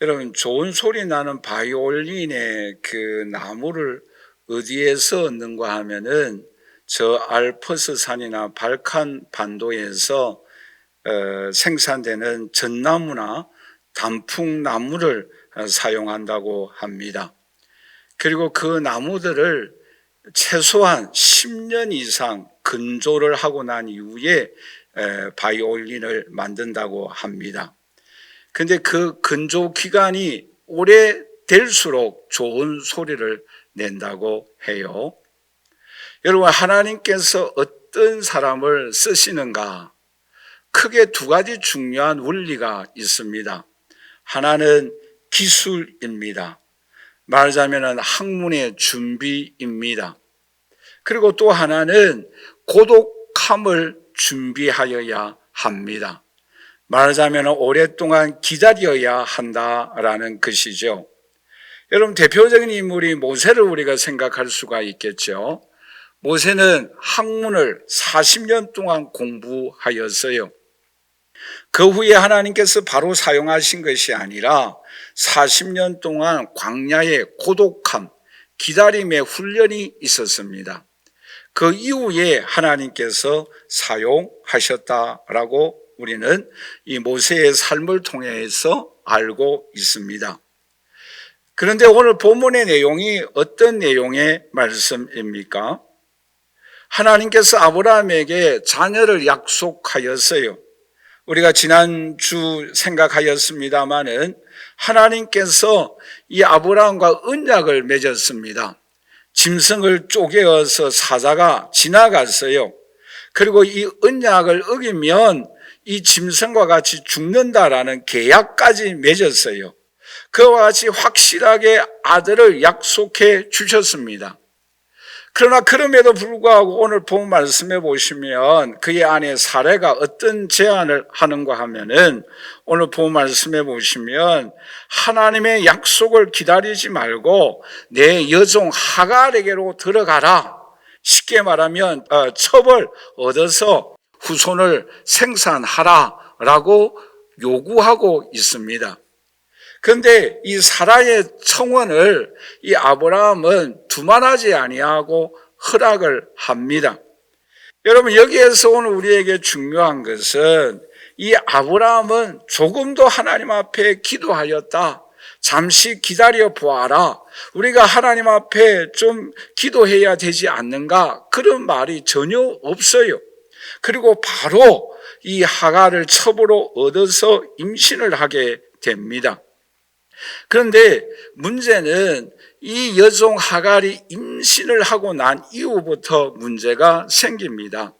여러분, 좋은 소리 나는 바이올린의 그 나무를 어디에서 얻는가 하면은 저 알프스 산이나 발칸 반도에서 생산되는 전나무나 단풍나무를 사용한다고 합니다. 그리고 그 나무들을 최소한 10년 이상 건조를 하고 난 이후에 바이올린을 만든다고 합니다. 근데 그 건조 기간이 오래될수록 좋은 소리를 낸다고 해요. 여러분, 하나님께서 어떤 사람을 쓰시는가? 크게 두 가지 중요한 원리가 있습니다. 하나는 기술입니다. 말하자면 학문의 준비입니다. 그리고 또 하나는 고독함을 준비하여야 합니다. 말하자면 오랫동안 기다려야 한다라는 것이죠. 여러분, 대표적인 인물이 모세를 우리가 생각할 수가 있겠죠. 모세는 학문을 40년 동안 공부하였어요. 그 후에 하나님께서 바로 사용하신 것이 아니라 40년 동안 광야의 고독함, 기다림의 훈련이 있었습니다. 그 이후에 하나님께서 사용하셨다라고 우리는 이 모세의 삶을 통해서 알고 있습니다. 그런데 오늘 본문의 내용이 어떤 내용의 말씀입니까? 하나님께서 아브라함에게 자녀를 약속하였어요. 우리가 지난주 생각하였습니다마는 하나님께서 이 아브라함과 언약을 맺었습니다. 짐승을 쪼개어서 사자가 지나갔어요. 그리고 이 언약을 어기면 이 짐승과 같이 죽는다라는 계약까지 맺었어요. 그와 같이 확실하게 아들을 약속해 주셨습니다. 그러나 그럼에도 불구하고 오늘 본 말씀해 보시면 그의 아내 사레가 어떤 제안을 하는가 하면은 오늘 본 말씀해 보시면 하나님의 약속을 기다리지 말고 내 여종 하갈에게로 들어가라. 쉽게 말하면 첩을 얻어서 후손을 생산하라라고 요구하고 있습니다. 그런데 이 사라의 청원을 이 아브라함은 두말하지 아니하고 허락을 합니다. 여러분, 여기에서 오늘 우리에게 중요한 것은 이 아브라함은 조금도 하나님 앞에 기도하였다. 잠시 기다려 보아라. 우리가 하나님 앞에 좀 기도해야 되지 않는가? 그런 말이 전혀 없어요. 그리고 바로 이 하갈을 첩으로 얻어서 임신을 하게 됩니다. 그런데 문제는 이 여종 하갈이 임신을 하고 난 이후부터 문제가 생깁니다.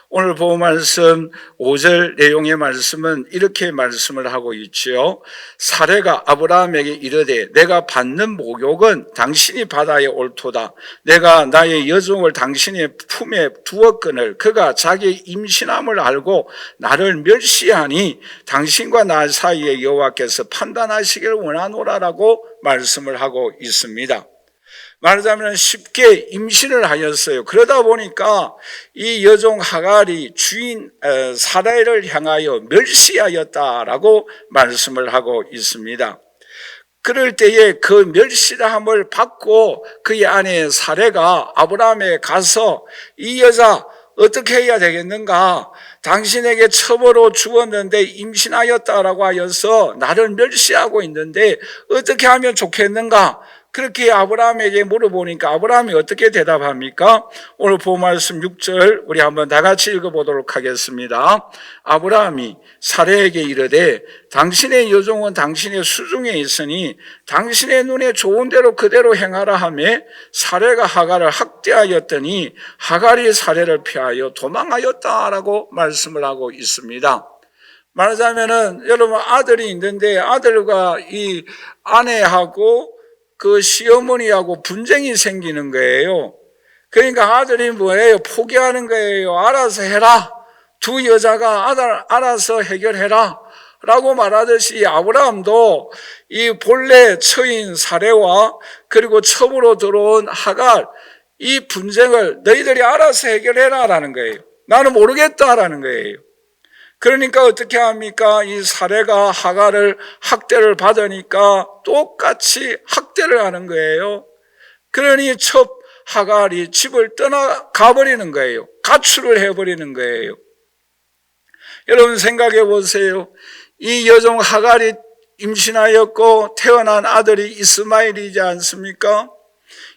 오늘 본 말씀 5절 내용의 말씀은 이렇게 말씀을 하고 있지요. 사레가 아브라함에게 이르되 내가 받는 목욕은 당신이 받아야 옳도다. 내가 나의 여종을 당신의 품에 두었거늘 그가 자기의 임신함을 알고 나를 멸시하니 당신과 나 사이에 여호와께서 판단하시기를 원하노라라고 말씀을 하고 있습니다. 말하자면 쉽게 임신을 하였어요. 그러다 보니까 이 여종 하갈이 주인 사라를 향하여 멸시하였다라고 말씀을 하고 있습니다. 그럴 때에 그 멸시함을 받고 그의 아내 사레가 아브라함에 가서 이 여자 어떻게 해야 되겠는가? 당신에게 첩으로 주었는데 임신하였다라고 하여서 나를 멸시하고 있는데 어떻게 하면 좋겠는가? 그렇게 아브라함에게 물어보니까 아브라함이 어떻게 대답합니까? 오늘 본 말씀 6절 우리 한번 다 같이 읽어보도록 하겠습니다. 아브라함이 사레에게 이르되 당신의 여종은 당신의 수중에 있으니 당신의 눈에 좋은 대로 그대로 행하라 하며 사레가 하갈을 학대하였더니 하갈이 사레를 피하여 도망하였다라고 말씀을 하고 있습니다. 말하자면은 여러분 아들이 있는데 아들과 이 아내하고 그 시어머니하고 분쟁이 생기는 거예요. 그러니까 아들이 뭐예요? 포기하는 거예요. 알아서 해라. 두 여자가 알아서 해결해라. 라고 말하듯이 아브라함도 이 본래 처인 사레와 그리고 첩으로 들어온 하갈 이 분쟁을 너희들이 알아서 해결해라 라는 거예요. 나는 모르겠다라는 거예요. 그러니까 어떻게 합니까? 이 사레가 하갈을 학대를 받으니까 똑같이 학대를 하는 거예요. 그러니 첫 하갈이 집을 떠나가 버리는 거예요. 가출을 해버리는 거예요. 여러분 생각해 보세요. 이 여종 하갈이 임신하였고 태어난 아들이 이스마엘이지 않습니까?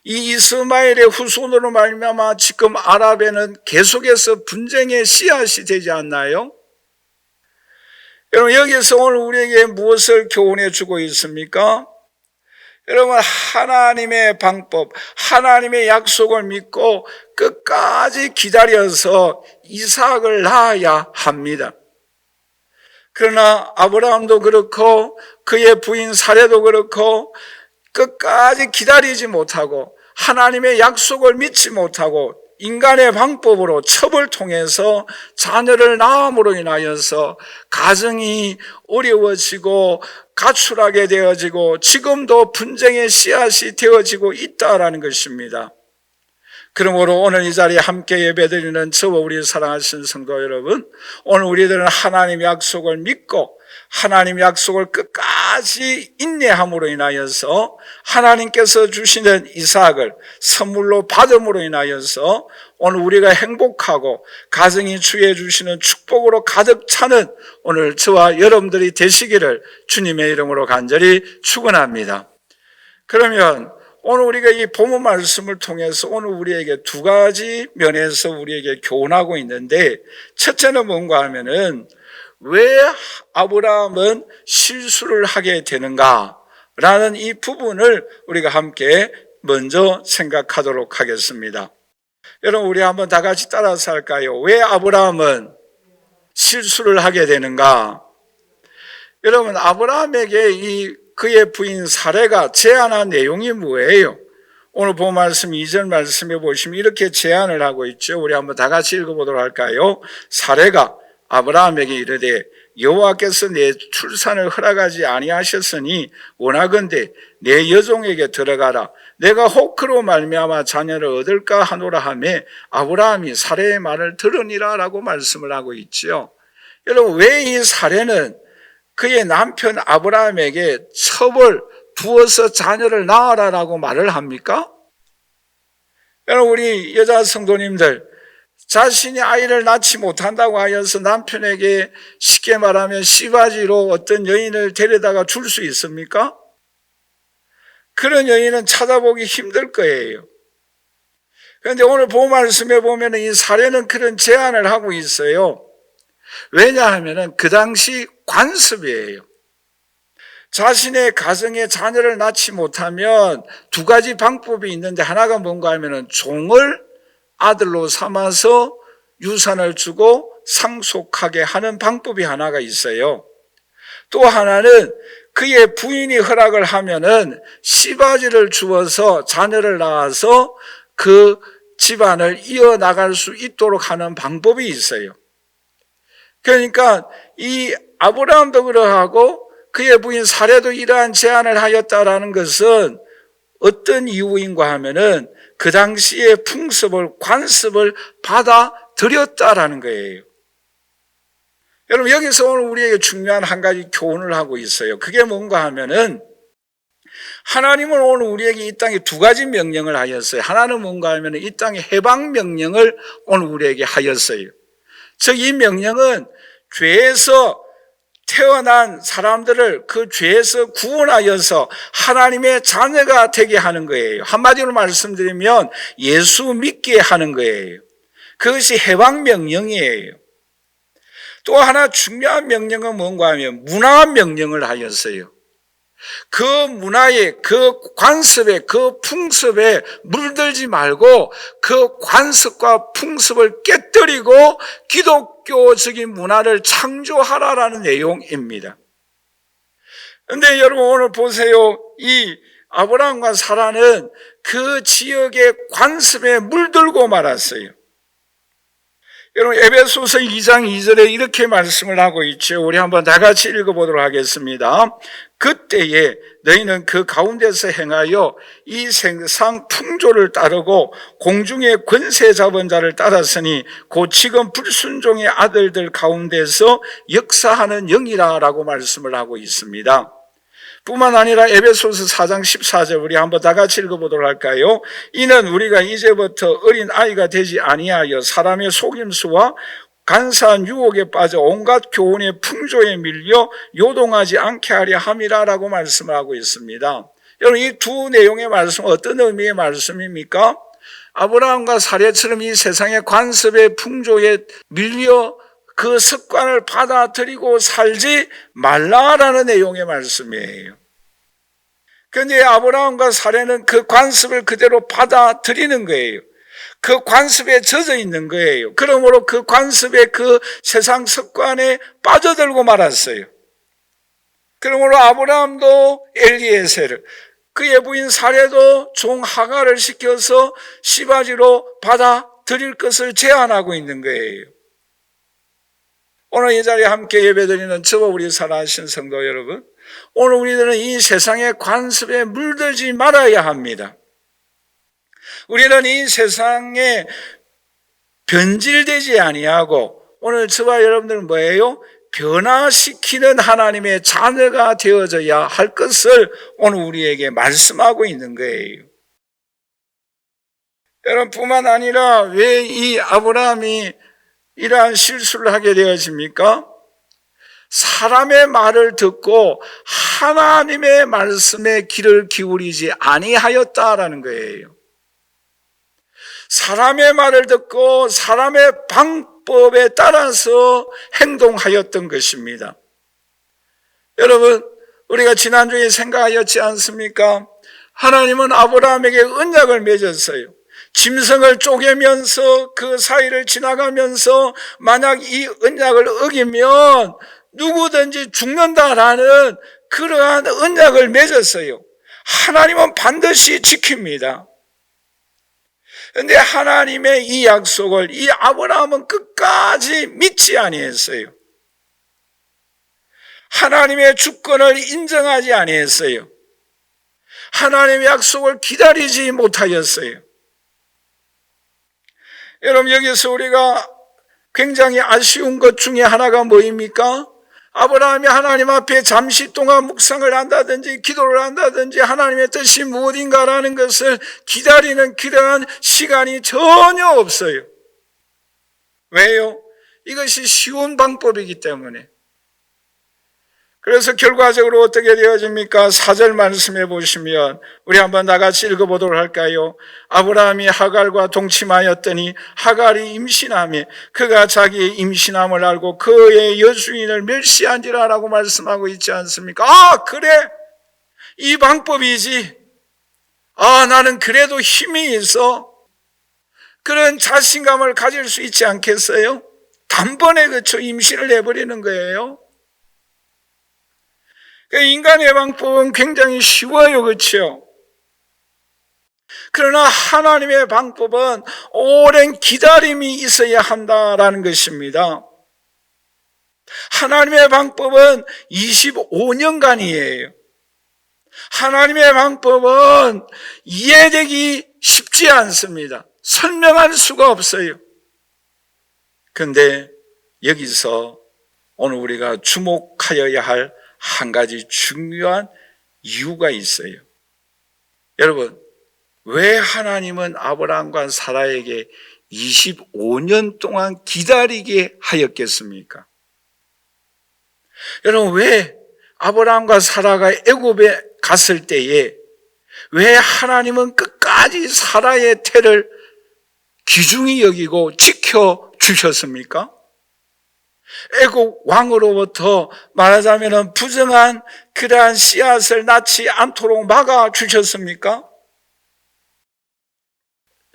이 이스마엘의 후손으로 말미암아 지금 아랍에는 계속해서 분쟁의 씨앗이 되지 않나요? 여러분 여기서 오늘 우리에게 무엇을 교훈해 주고 있습니까? 여러분 하나님의 방법, 하나님의 약속을 믿고 끝까지 기다려서 이삭을 낳아야 합니다. 그러나 아브라함도 그렇고 그의 부인 사레도 그렇고 끝까지 기다리지 못하고 하나님의 약속을 믿지 못하고 인간의 방법으로 첩을 통해서 자녀를 낳음으로 인하여서 가정이 어려워지고 가출하게 되어지고 지금도 분쟁의 씨앗이 되어지고 있다라는 것입니다. 그러므로 오늘 이 자리에 함께 예배드리는 저와 우리 사랑하신 성도 여러분, 오늘 우리들은 하나님의 약속을 믿고 하나님의 약속을 끝까지 인내함으로 인하여서 하나님께서 주시는 이삭을 선물로 받음으로 인하여서 오늘 우리가 행복하고 가정이 주의 주시는 축복으로 가득 차는 오늘 저와 여러분들이 되시기를 주님의 이름으로 간절히 축원합니다. 그러면 오늘 우리가 이 본문 말씀을 통해서 오늘 우리에게 두 가지 면에서 우리에게 교훈하고 있는데, 첫째는 뭔가 하면은 왜 아브라함은 실수를 하게 되는가라는 이 부분을 우리가 함께 먼저 생각하도록 하겠습니다. 여러분 우리 한번 다 같이 따라서 할까요? 왜 아브라함은 실수를 하게 되는가? 여러분 아브라함에게 그의 부인 사레가 제안한 내용이 뭐예요? 오늘 본 말씀 2절 말씀해 보시면 이렇게 제안을 하고 있죠. 우리 한번 다 같이 읽어보도록 할까요? 사레가 아브라함에게 이르되 여호와께서 내 출산을 허락하지 아니하셨으니 원하건대 내 여종에게 들어가라. 내가 혹 그로 말미암아 자녀를 얻을까 하노라 하매 아브라함이 사레의 말을 들으니라 라고 말씀을 하고 있죠. 여러분 왜 이 사레는 그의 남편 아브라함에게 첩을 두어서 자녀를 낳아라라고 말을 합니까? 여러분 우리 여자 성도님들 자신이 아이를 낳지 못한다고 하여서 남편에게 쉽게 말하면 씨바지로 어떤 여인을 데려다가 줄 수 있습니까? 그런 여인은 찾아보기 힘들 거예요. 그런데 오늘 본 말씀에 보면 이 사례는 그런 제안을 하고 있어요. 왜냐하면 그 당시 관습이에요. 자신의 가정에 자녀를 낳지 못하면 두 가지 방법이 있는데 하나가 뭔가 하면 종을 아들로 삼아서 유산을 주고 상속하게 하는 방법이 하나가 있어요. 또 하나는 그의 부인이 허락을 하면은 씨바지를 주어서 자녀를 낳아서 그 집안을 이어나갈 수 있도록 하는 방법이 있어요. 그러니까 이 아브라함도 그러하고 그의 부인 사레도 이러한 제안을 하였다라는 것은 어떤 이유인가 하면은 그 당시의 풍습을, 관습을 받아들였다라는 거예요. 여러분, 여기서 오늘 우리에게 중요한 한 가지 교훈을 하고 있어요. 그게 뭔가 하면은 하나님은 오늘 우리에게 이 땅에 두 가지 명령을 하였어요. 하나는 뭔가 하면 이 땅에 해방 명령을 오늘 우리에게 하였어요. 즉, 이 명령은 죄에서 태어난 사람들을 그 죄에서 구원하여서 하나님의 자녀가 되게 하는 거예요. 한마디로 말씀드리면 예수 믿게 하는 거예요. 그것이 해방 명령이에요. 또 하나 중요한 명령은 뭔가 하면 문화 명령을 하였어요. 그 문화에, 그 관습에, 그 풍습에 물들지 말고 그 관습과 풍습을 깨뜨리고 기독교적인 문화를 창조하라라는 내용입니다. 그런데 여러분 오늘 보세요. 이 아브라함과 사라는 그 지역의 관습에 물들고 말았어요. 여러분, 에베소서 2장 2절에 이렇게 말씀을 하고 있죠. 우리 한번 다 같이 읽어보도록 하겠습니다. 그때에 너희는 그 가운데서 행하여 이 세상 풍조를 따르고 공중의 권세 잡은 자를 따랐으니 곧 지금 불순종의 아들들 가운데서 역사하는 영이라 라고 말씀을 하고 있습니다. 뿐만 아니라 에베소서 4장 14절 우리 한번 다 같이 읽어보도록 할까요? 이는 우리가 이제부터 어린 아이가 되지 아니하여 사람의 속임수와 간사한 유혹에 빠져 온갖 교훈의 풍조에 밀려 요동하지 않게 하려 함이라 라고 말씀을 하고 있습니다. 여러분, 이 두 내용의 말씀은 어떤 의미의 말씀입니까? 아브라함과 사례처럼 이 세상의 관습의 풍조에 밀려 그 습관을 받아들이고 살지 말라라는 내용의 말씀이에요. 그런데 아브라함과 사례는 그 관습을 그대로 받아들이는 거예요. 그 관습에 젖어 있는 거예요. 그러므로 그 관습의 그 세상 습관에 빠져들고 말았어요. 그러므로 아브라함도 엘리에셀을, 그의 부인 사례도 종 하갈을 시켜서 시바지로 받아들일 것을 제안하고 있는 거예요. 오늘 이 자리에 함께 예배드리는 저와 우리 사랑하신 성도 여러분, 오늘 우리들은 이 세상의 관습에 물들지 말아야 합니다. 우리는 이 세상에 변질되지 아니하고 오늘 저와 여러분들은 뭐예요? 변화시키는 하나님의 자녀가 되어져야 할 것을 오늘 우리에게 말씀하고 있는 거예요. 여러분, 뿐만 아니라 왜 이 아브라함이 이러한 실수를 하게 되어집니까? 사람의 말을 듣고 하나님의 말씀에 귀를 기울이지 아니하였다라는 거예요. 사람의 말을 듣고 사람의 방법에 따라서 행동하였던 것입니다. 여러분, 우리가 지난주에 생각하였지 않습니까? 하나님은 아브라함에게 언약을 맺었어요. 짐승을 쪼개면서 그 사이를 지나가면서 만약 이 언약을 어기면 누구든지 죽는다라는 그러한 언약을 맺었어요. 하나님은 반드시 지킵니다. 그런데 하나님의 이 약속을 이 아브라함은 끝까지 믿지 아니했어요. 하나님의 주권을 인정하지 아니했어요. 하나님의 약속을 기다리지 못하였어요. 여러분, 여기서 우리가 굉장히 아쉬운 것 중에 하나가 뭐입니까? 아브라함이 하나님 앞에 잠시 동안 묵상을 한다든지 기도를 한다든지 하나님의 뜻이 무엇인가라는 것을 기다리는 그러한 시간이 전혀 없어요. 왜요? 이것이 쉬운 방법이기 때문에. 그래서 결과적으로 어떻게 되어집니까? 4절 말씀해 보시면 우리 한번 나같이 읽어보도록 할까요? 아브라함이 하갈과 동침하였더니 하갈이 임신하며 그가 자기의 임신함을 알고 그의 여주인을 멸시한지라라고 말씀하고 있지 않습니까? 아, 그래, 이 방법이지. 아, 나는 그래도 힘이 있어. 그런 자신감을 가질 수 있지 않겠어요? 단번에 그쳐 임신을 해버리는 거예요. 인간의 방법은 굉장히 쉬워요, 그렇죠? 그러나 하나님의 방법은 오랜 기다림이 있어야 한다라는 것입니다. 하나님의 방법은 25년간이에요. 하나님의 방법은 이해되기 쉽지 않습니다. 설명할 수가 없어요. 그런데 여기서 오늘 우리가 주목하여야 할 한 가지 중요한 이유가 있어요. 여러분, 왜 하나님은 아브라함과 사라에게 25년 동안 기다리게 하였겠습니까? 여러분, 왜 아브라함과 사라가 애굽에 갔을 때에 왜 하나님은 끝까지 사라의 태를 귀중히 여기고 지켜주셨습니까? 애국 왕으로부터 말하자면 부정한 그러한 씨앗을 낳지 않도록 막아주셨습니까?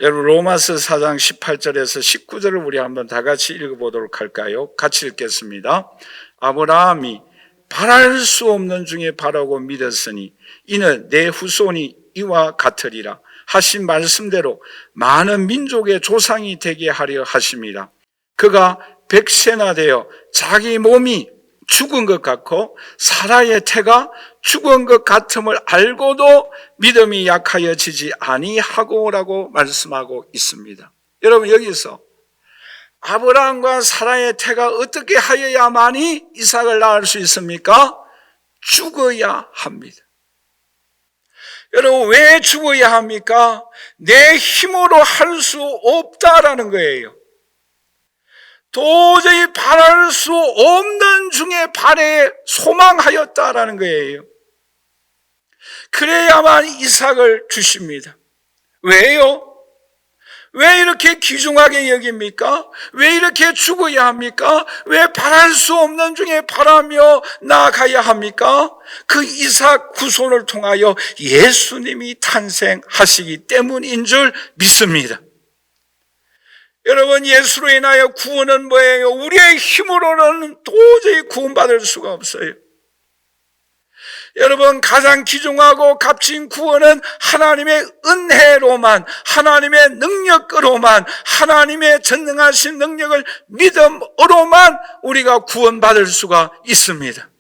여러분, 로마서 4장 18절에서 19절을 우리 한번 다 같이 읽어보도록 할까요? 같이 읽겠습니다. 아브라함이 바랄 수 없는 중에 바라고 믿었으니 이는 내 후손이 이와 같으리라 하신 말씀대로 많은 민족의 조상이 되게 하려 하심이라. 그가 백세나 되어 자기 몸이 죽은 것 같고 사라의 태가 죽은 것 같음을 알고도 믿음이 약하여지지 아니하고라고 말씀하고 있습니다. 여러분, 여기서 아브라함과 사라의 태가 어떻게 하여야만이 이삭을 낳을 수 있습니까? 죽어야 합니다. 여러분, 왜 죽어야 합니까? 내 힘으로 할 수 없다라는 거예요. 도저히 바랄 수 없는 중에 바래 소망하였다라는 거예요. 그래야만 이삭을 주십니다. 왜요? 왜 이렇게 귀중하게 여깁니까? 왜 이렇게 죽어야 합니까? 왜 바랄 수 없는 중에 바라며 나아가야 합니까? 그 이삭 후손을 통하여 예수님이 탄생하시기 때문인 줄 믿습니다. 여러분, 예수로 인하여 구원은 뭐예요? 우리의 힘으로는 도저히 구원받을 수가 없어요. 여러분, 가장 귀중하고 값진 구원은 하나님의 은혜로만, 하나님의 능력으로만, 하나님의 전능하신 능력을 믿음으로만 우리가 구원받을 수가 있습니다.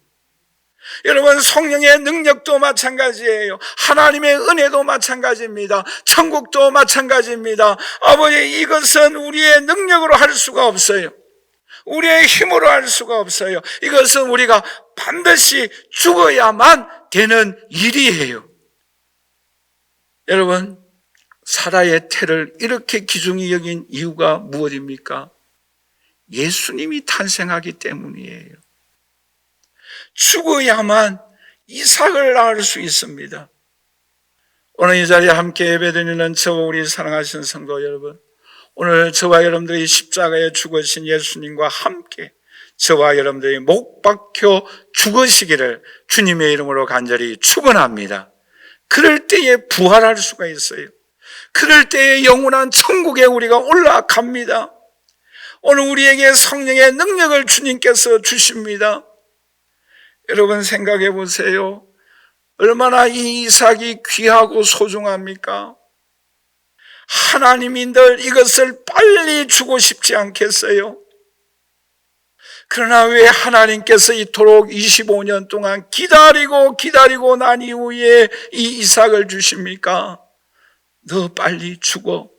여러분, 성령의 능력도 마찬가지예요. 하나님의 은혜도 마찬가지입니다. 천국도 마찬가지입니다. 아버지, 이것은 우리의 능력으로 할 수가 없어요. 우리의 힘으로 할 수가 없어요. 이것은 우리가 반드시 죽어야만 되는 일이에요. 여러분, 사라의 태를 이렇게 귀중히 여긴 이유가 무엇입니까? 예수님이 탄생하기 때문이에요. 죽어야만 이삭을 낳을 수 있습니다. 오늘 이 자리에 함께 예배드리는 저와 우리 사랑하신 성도 여러분, 오늘 저와 여러분들이 십자가에 죽으신 예수님과 함께 저와 여러분들이 못 박혀 죽으시기를 주님의 이름으로 간절히 축원합니다. 그럴 때에 부활할 수가 있어요. 그럴 때에 영원한 천국에 우리가 올라갑니다. 오늘 우리에게 성령의 능력을 주님께서 주십니다. 여러분, 생각해 보세요. 얼마나 이 이삭이 귀하고 소중합니까? 하나님인들 이것을 빨리 주고 싶지 않겠어요? 그러나 왜 하나님께서 이토록 25년 동안 기다리고 난 이후에 이 이삭을 주십니까? 너 빨리 죽어.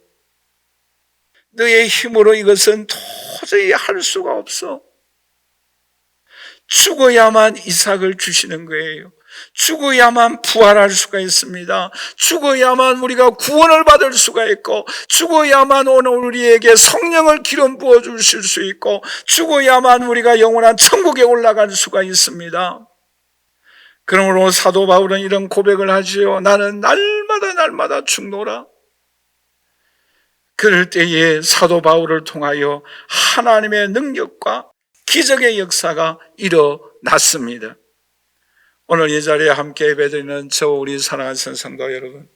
너의 힘으로 이것은 도저히 할 수가 없어. 죽어야만 이삭을 주시는 거예요. 죽어야만 부활할 수가 있습니다. 죽어야만 우리가 구원을 받을 수가 있고, 죽어야만 오늘 우리에게 성령을 기름 부어 주실 수 있고, 죽어야만 우리가 영원한 천국에 올라갈 수가 있습니다. 그러므로 사도 바울은 이런 고백을 하지요. 나는 날마다 죽노라. 그럴 때에 사도 바울을 통하여 하나님의 능력과 기적의 역사가 일어났습니다. 오늘 이 자리에 함께 예배드리는 저 우리 사랑하는 성도 여러분,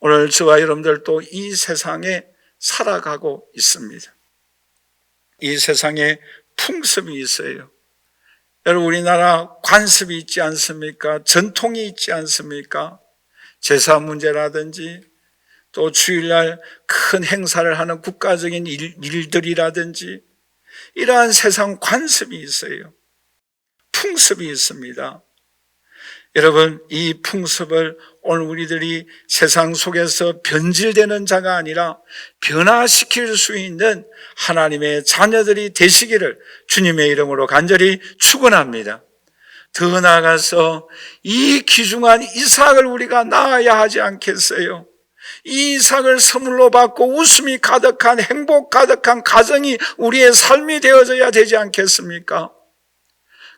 오늘 저와 여러분들도 이 세상에 살아가고 있습니다. 이 세상에 풍습이 있어요. 여러분, 우리나라 관습이 있지 않습니까? 전통이 있지 않습니까? 제사 문제라든지 또 주일날 큰 행사를 하는 국가적인 일들이라든지 이러한 세상 관습이 있어요. 풍습이 있습니다. 여러분, 이 풍습을 오늘 우리들이 세상 속에서 변질되는 자가 아니라 변화시킬 수 있는 하나님의 자녀들이 되시기를 주님의 이름으로 간절히 축원합니다. 더 나아가서 이 귀중한 이삭을 우리가 낳아야 하지 않겠어요? 이 이삭을 선물로 받고 웃음이 가득한, 행복 가득한 가정이 우리의 삶이 되어져야 되지 않겠습니까?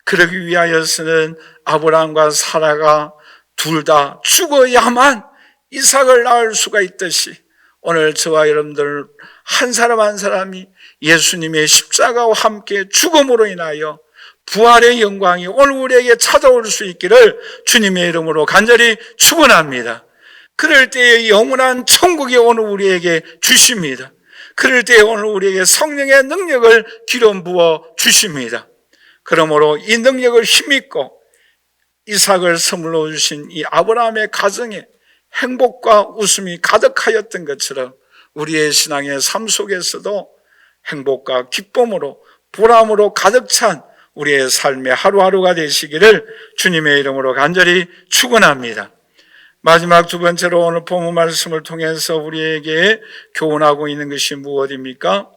그러기 위하여서는 아브라함과 사라가 둘 다 죽어야만 이삭을 낳을 수가 있듯이, 오늘 저와 여러분들 한 사람 한 사람이 예수님의 십자가와 함께 죽음으로 인하여 부활의 영광이 오늘 우리에게 찾아올 수 있기를 주님의 이름으로 간절히 축원합니다. 그럴 때에 영원한 천국이 오늘 우리에게 주십니다. 그럴 때에 오늘 우리에게 성령의 능력을 기름 부어 주십니다. 그러므로 이 능력을 힘입고 이삭을 선물로 주신 이 아브라함의 가정에 행복과 웃음이 가득하였던 것처럼 우리의 신앙의 삶 속에서도 행복과 기쁨으로 보람으로 가득 찬 우리의 삶의 하루하루가 되시기를 주님의 이름으로 간절히 축원합니다. 마지막 두 번째로 오늘 본문 말씀을 통해서 우리에게 교훈하고 있는 것이 무엇입니까?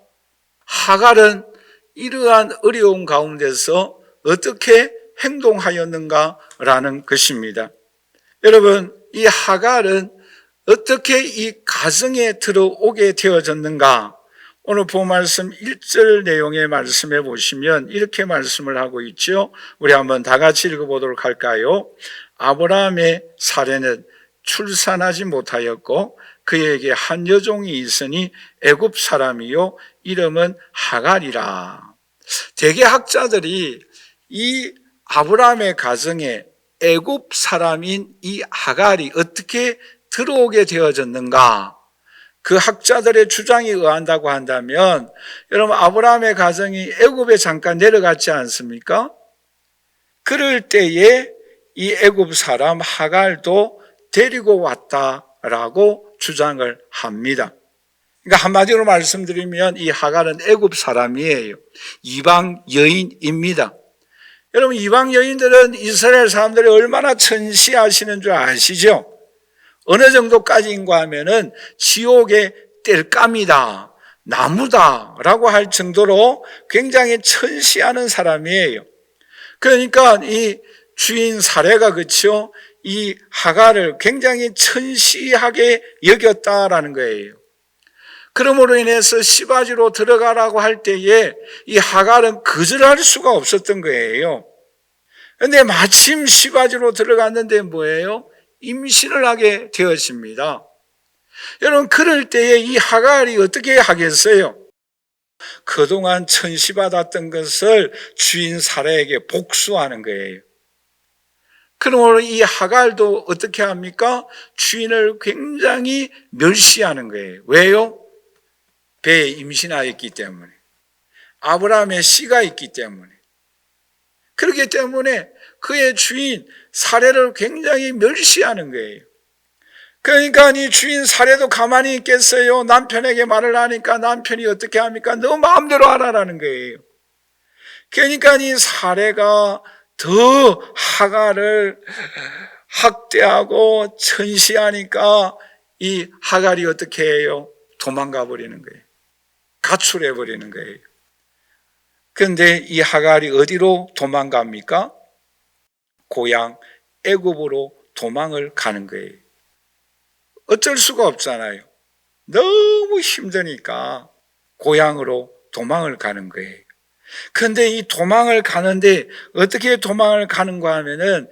하갈은 이러한 어려운 가운데서 어떻게 행동하였는가라는 것입니다. 여러분, 이 하갈은 어떻게 이 가정에 들어오게 되어졌는가? 오늘 본 말씀 1절 내용의 말씀에 보시면 이렇게 말씀을 하고 있죠. 우리 한번 다 같이 읽어보도록 할까요? 아브라함의 사례는 출산하지 못하였고 그에게 한 여종이 있으니 애굽 사람이요 이름은 하갈이라. 대개 학자들이 이 아브라함의 가정에 애굽 사람인 이 하갈이 어떻게 들어오게 되어졌는가? 그 학자들의 주장에 의한다고 한다면 여러분 아브라함의 가정이 애굽에 잠깐 내려갔지 않습니까? 그럴 때에 이 애굽 사람 하갈도 데리고 왔다라고 주장을 합니다. 그러니까 한마디로 말씀드리면 이 하갈은 애굽 사람이에요. 이방 여인입니다. 여러분 이방 여인들은 이스라엘 사람들이 얼마나 천시하시는 줄 아시죠? 어느 정도까지인가 하면은 지옥의 땔감이다, 나무다라고 할 정도로 굉장히 천시하는 사람이에요. 그러니까 이 주인 사례가 그렇죠. 이 하갈을 굉장히 천시하게 여겼다라는 거예요. 그러므로 인해서 시바지로 들어가라고 할 때에 이 하갈은 거절할 수가 없었던 거예요. 그런데 마침 시바지로 들어갔는데 뭐예요? 임신을 하게 되었습니다. 여러분 그럴 때에 이 하갈이 어떻게 하겠어요? 그동안 천시받았던 것을 주인 사례에게 복수하는 거예요. 그러므로 이 하갈도 어떻게 합니까? 주인을 굉장히 멸시하는 거예요. 왜요? 배에 임신하였기 때문에. 아브라함의 씨가 있기 때문에. 그렇기 때문에 그의 주인 사례를 굉장히 멸시하는 거예요. 그러니까 이 주인 사례도 가만히 있겠어요? 남편에게 말을 하니까 남편이 어떻게 합니까? 너 마음대로 하라라는 거예요. 그러니까 이 사례가 더 하갈을 학대하고 천시하니까 이 하갈이 어떻게 해요? 도망가 버리는 거예요. 가출해 버리는 거예요. 그런데 이 하갈이 어디로 도망갑니까? 고향 애굽으로 도망을 가는 거예요. 어쩔 수가 없잖아요. 너무 힘드니까 고향으로 도망을 가는 거예요. 그런데 이 도망을 가는데 어떻게 도망을 가는가 하면은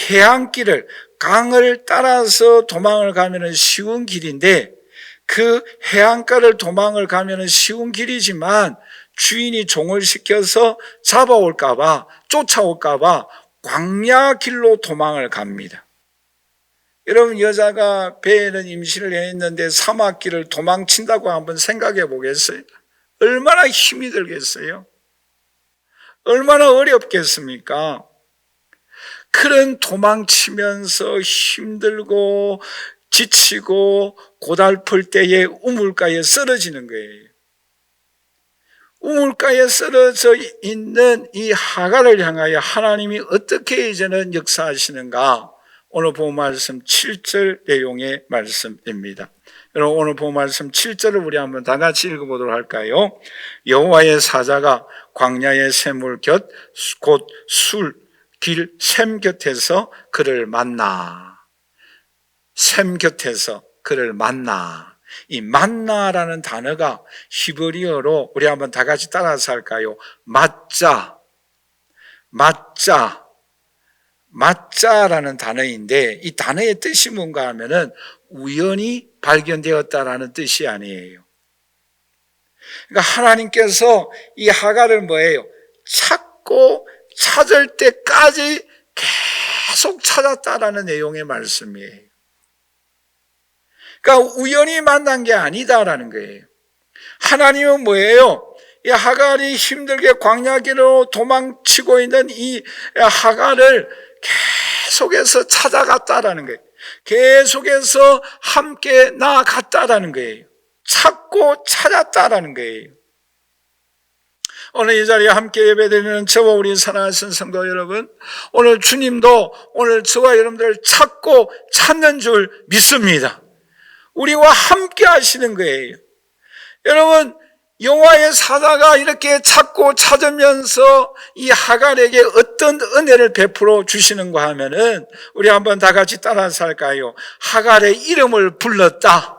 해안길을 강을 따라서 도망을 가면은 쉬운 길인데 그 해안가를 도망을 가면은 쉬운 길이지만 주인이 종을 시켜서 잡아올까봐 쫓아올까봐 광야 길로 도망을 갑니다. 여러분 여자가 배에는 임신을 했는데 사막길을 도망친다고 한번 생각해 보겠어요? 얼마나 힘이 들겠어요? 얼마나 어렵겠습니까? 그런 도망치면서 힘들고 지치고 고달플 때에 우물가에 쓰러지는 거예요. 우물가에 쓰러져 있는 이 하갈을 향하여 하나님이 어떻게 이제는 역사하시는가? 오늘 본 말씀 7절 내용의 말씀입니다. 여러분 오늘 본 말씀 7절을 우리 한번 다 같이 읽어보도록 할까요? 여호와의 사자가 광야의 샘물 곁 곧 술 길 샘 곁에서 그를 만나. 샘 곁에서 그를 만나. 이 만나라는 단어가 히브리어로 우리 한번 다 같이 따라서 할까요? 맞자, 맞자, 맞자라는 단어인데 이 단어의 뜻이 뭔가 하면은 우연히 발견되었다라는 뜻이 아니에요. 그러니까 하나님께서 이 하갈을 뭐예요? 찾고 찾을 때까지 계속 찾았다라는 내용의 말씀이에요. 그러니까 우연히 만난 게 아니다라는 거예요. 하나님은 뭐예요? 이 하갈이 힘들게 광야길로 도망치고 있는 이 하갈을 계속해서 찾아갔다라는 거예요. 계속해서 함께 나아갔다라는 거예요. 찾고 찾았다라는 거예요. 오늘 이 자리에 함께 예배드리는 저와 우리 사랑하신 성도 여러분, 오늘 주님도 오늘 저와 여러분들을 찾고 찾는 줄 믿습니다. 우리와 함께 하시는 거예요. 여러분, 여호와의 사자가 이렇게 찾고 찾으면서 이 하갈에게 어떤 은혜를 베풀어 주시는가 하면은, 우리 한번 다 같이 따라서 할까요? 하갈의 이름을 불렀다.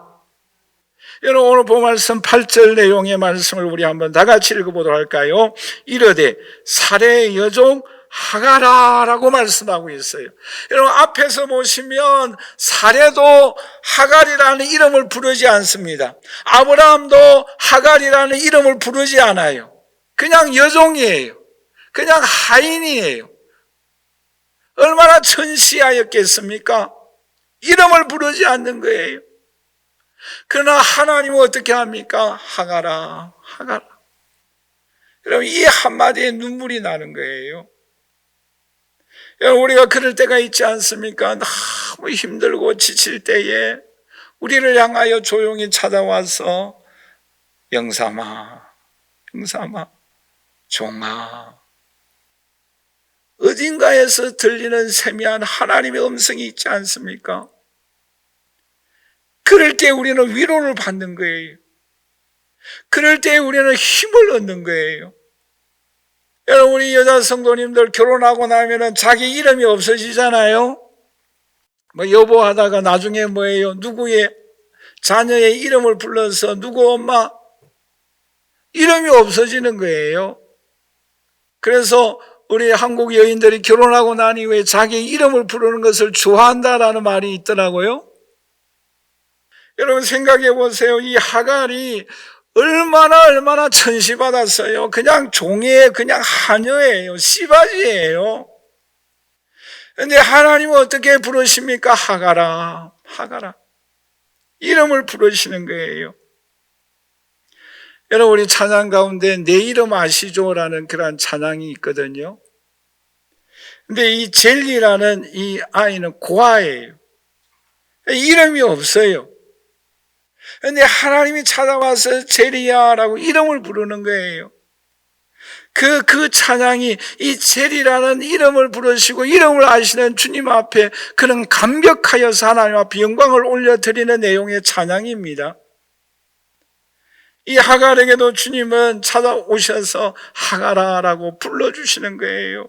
여러분, 오늘 본 말씀 8절 내용의 말씀을 우리 한번 다 같이 읽어보도록 할까요? 이르되 사레의 여종 하갈아라고 말씀하고 있어요. 여러분, 앞에서 보시면 사레도 하갈이라는 이름을 부르지 않습니다. 아브라함도 하갈이라는 이름을 부르지 않아요. 그냥 여종이에요. 그냥 하인이에요. 얼마나 천시하였겠습니까? 이름을 부르지 않는 거예요. 그러나 하나님은 어떻게 합니까? 하갈아, 하갈아. 여러분, 이 한마디에 눈물이 나는 거예요. 여러분, 우리가 그럴 때가 있지 않습니까? 너무 힘들고 지칠 때에 우리를 향하여 조용히 찾아와서 영삼아, 영삼아, 종아, 어딘가에서 들리는 세미한 하나님의 음성이 있지 않습니까? 그럴 때 우리는 위로를 받는 거예요. 그럴 때 우리는 힘을 얻는 거예요. 여러분, 우리 여자 성도님들 결혼하고 나면은 자기 이름이 없어지잖아요. 뭐 여보 하다가 나중에 뭐예요? 누구의 자녀의 이름을 불러서 누구 엄마 이름이 없어지는 거예요. 그래서 우리 한국 여인들이 결혼하고 난 이후에 자기 이름을 부르는 것을 좋아한다라는 말이 있더라고요. 여러분, 생각해 보세요. 이 하갈이 얼마나 천시받았어요. 그냥 종이에요. 그냥 하녀예요. 씨바지예요. 그런데 하나님은 어떻게 부르십니까? 하갈아, 하갈아. 이름을 부르시는 거예요. 여러분, 우리 찬양 가운데 내 이름 아시죠? 라는 그런 찬양이 있거든요. 근데 이 젤리라는 이 아이는 고아예요. 이름이 없어요. 그런데 하나님이 찾아와서 제리야라고 이름을 부르는 거예요. 그 찬양이 이 제리라는 이름을 부르시고 이름을 아시는 주님 앞에 그는 감격하여서 하나님 앞에 영광을 올려드리는 내용의 찬양입니다. 이 하갈에게도 주님은 찾아오셔서 하갈아라고 불러주시는 거예요.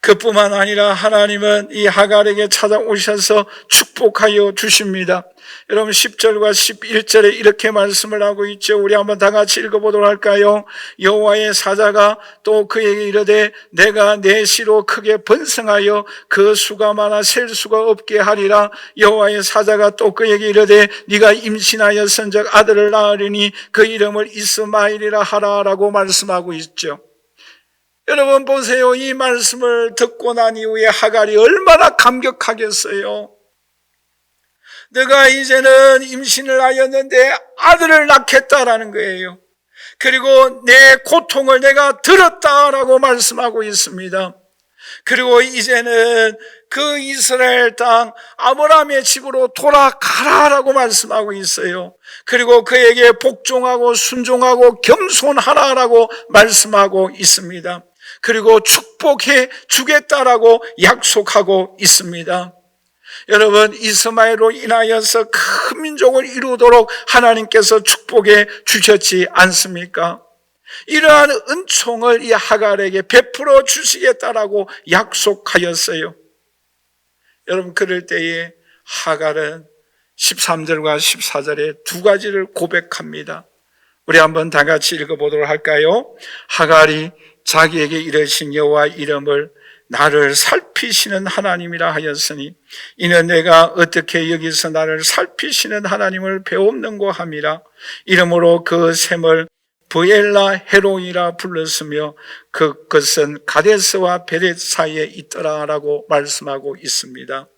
그뿐만 아니라 하나님은 이 하갈에게 찾아오셔서 축복하여 주십니다. 여러분, 10절과 11절에 이렇게 말씀을 하고 있죠. 우리 한번 다 같이 읽어보도록 할까요? 여호와의 사자가 또 그에게 이르되 내가 내 씨로 크게 번성하여 그 수가 많아 셀 수가 없게 하리라. 여호와의 사자가 또 그에게 이르되 네가 임신하여 선적 아들을 낳으리니 그 이름을 이스마엘이라 하라라고 말씀하고 있죠. 여러분 보세요. 이 말씀을 듣고 난 이후에 하갈이 얼마나 감격하겠어요. 내가 이제는 임신을 하였는데 아들을 낳겠다라는 거예요. 그리고 내 고통을 내가 들었다라고 말씀하고 있습니다. 그리고 이제는 그 이스라엘 땅 아브라함의 집으로 돌아가라라고 말씀하고 있어요. 그리고 그에게 복종하고 순종하고 겸손하라라고 말씀하고 있습니다. 그리고 축복해 주겠다라고 약속하고 있습니다. 여러분, 이스마엘로 인하여서 큰 민족을 이루도록 하나님께서 축복해 주셨지 않습니까? 이러한 은총을 이 하갈에게 베풀어 주시겠다라고 약속하였어요. 여러분, 그럴 때에 하갈은 13절과 14절에 두 가지를 고백합니다. 우리 한번 다 같이 읽어보도록 할까요? 하갈이 자기에게 이르신 여호와 이름을 나를 살피시는 하나님이라 하였으니 이는 내가 어떻게 여기서 나를 살피시는 하나님을 배웠는고 함이라. 이름으로 그 샘을 브엘라 헤로이라 불렀으며 그것은 가데스와 베렛 사이에 있더라라고 말씀하고 있습니다.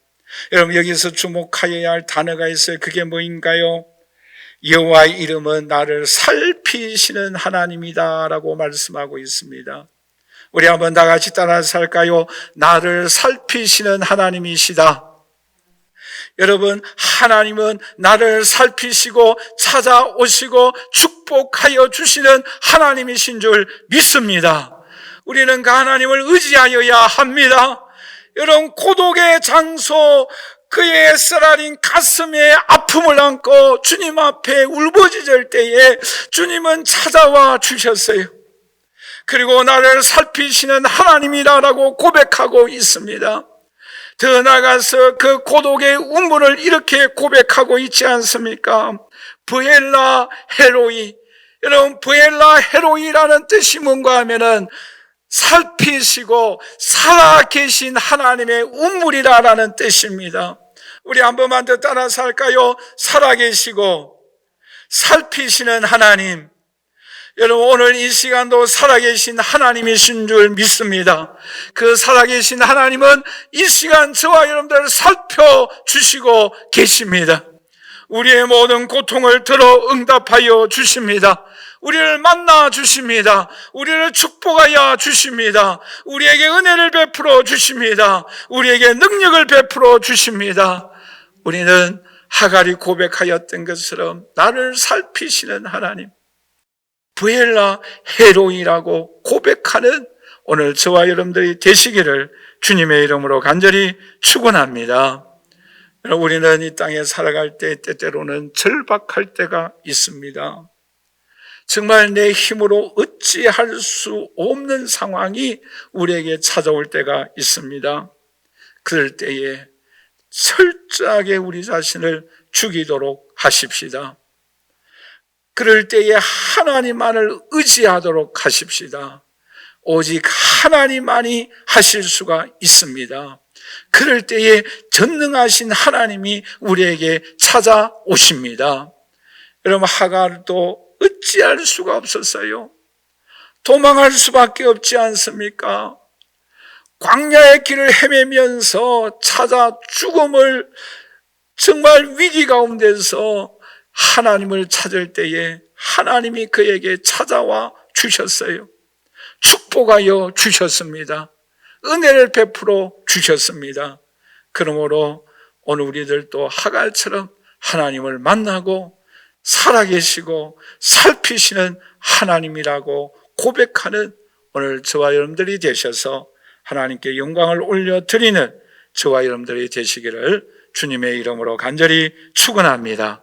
여러분, 여기서 주목하여야 할 단어가 있어요. 그게 뭐인가요? 여호와의 이름은 나를 살피시는 하나님이다라고 말씀하고 있습니다. 우리 한번 다 같이 따라서 할까요? 나를 살피시는 하나님이시다. 여러분, 하나님은 나를 살피시고 찾아오시고 축복하여 주시는 하나님이신 줄 믿습니다. 우리는 그 하나님을 의지하여야 합니다. 여러분, 고독의 장소, 그의 쓰라린 가슴에 아픔을 안고 주님 앞에 울부짖을 때에 주님은 찾아와 주셨어요. 그리고 나를 살피시는 하나님이라고 고백하고 있습니다. 더 나아가서 그 고독의 운문을 이렇게 고백하고 있지 않습니까? 브엘라 헤로이. 여러분, 브엘라 헤로이라는 뜻이 뭔가 하면은 살피시고 살아계신 하나님의 운물이라는 뜻입니다. 우리 한 번만 더 따라서 할까요? 살아계시고 살피시는 하나님. 여러분, 오늘 이 시간도 살아계신 하나님이신 줄 믿습니다. 그 살아계신 하나님은 이 시간 저와 여러분들을 살펴주시고 계십니다. 우리의 모든 고통을 들어 응답하여 주십니다. 우리를 만나 주십니다. 우리를 축복하여 주십니다. 우리에게 은혜를 베풀어 주십니다. 우리에게 능력을 베풀어 주십니다. 우리는 하갈이 고백하였던 것처럼 나를 살피시는 하나님, 브엘라 헤로이라고 고백하는 오늘 저와 여러분들이 되시기를 주님의 이름으로 간절히 축원합니다. 우리는 이 땅에 살아갈 때 때때로는 절박할 때가 있습니다. 정말 내 힘으로 어찌할 수 없는 상황이 우리에게 찾아올 때가 있습니다. 그럴 때에 철저하게 우리 자신을 죽이도록 하십시다. 그럴 때에 하나님만을 의지하도록 하십시다. 오직 하나님만이 하실 수가 있습니다. 그럴 때에 전능하신 하나님이 우리에게 찾아오십니다. 여러분, 하갈도 어찌할 수가 없었어요. 도망할 수밖에 없지 않습니까? 광야의 길을 헤매면서 찾아 죽음을 정말 위기 가운데서 하나님을 찾을 때에 하나님이 그에게 찾아와 주셨어요. 축복하여 주셨습니다. 은혜를 베풀어 주셨습니다. 그러므로 오늘 우리들도 하갈처럼 하나님을 만나고 살아계시고 살피시는 하나님이라고 고백하는 오늘 저와 여러분들이 되셔서 하나님께 영광을 올려드리는 저와 여러분들이 되시기를 주님의 이름으로 간절히 축원합니다.